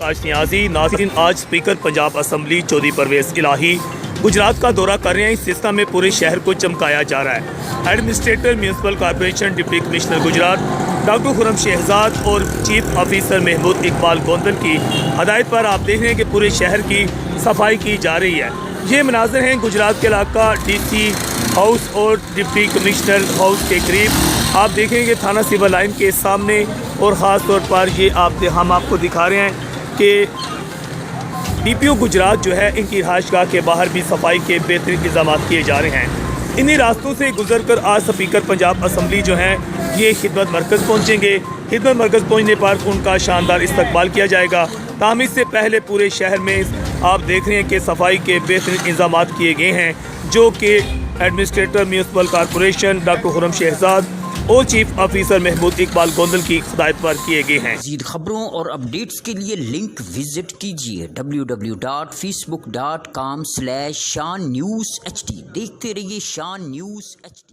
आशनियाजी। नाज़रीन, आज speaker Punjab assembly Chaudhary Parvez इलाही गुजरात का दौरा कर रहे हैं। इस सिलसिले में पूरे शहर को चमकाया जा रहा है। Administrator municipal corporation deputy commissioner Gujrat doctor Khurram Shahzad और चीफ ऑफिसर महमूद इकबाल गोंदल की हदायत पर आप देख रहे हैं कि पूरे शहर की सफाई की जा रही है। ये मनाज़र हैं गुजरात के इलाका DC हाउस और डिप्टी कमिश्नर हाउस के करीब। आप देखेंगे थाना सिविल लाइन के सामने और ख़ास तौर पर ये हम आपको दिखा रहे हैं कि DPO गुजरात जो है इनकी रहायशगाह के बाहर भी सफाई के बेहतरीन इंतजाम किए जा रहे हैं। इन्हीं रास्तों से गुजर कर आज स्पीकर पंजाब असम्बली जो हैं ये खिदमत मरकज़ पहुँचेंगे। खिदमत मरकज़ पहुँचने पर उनका शानदार इस्तकबाल किया जाएगा। ताहम इससे पहले पूरे शहर में आप देख रहे हैं कि सफाई के बेहतरीन इंतजाम किए गए हैं, जो कि administrator municipal corporation doctor Khurram Shahzad और चीफ ऑफिसर महमूद इकबाल गोंदल की हिदायत पर किए गए हैं। मज़ीद खबरों और अपडेट्स के लिए लिंक विजिट कीजिए www.facebook.com/shan news hd। देखते रहिए शान न्यूज़ HD।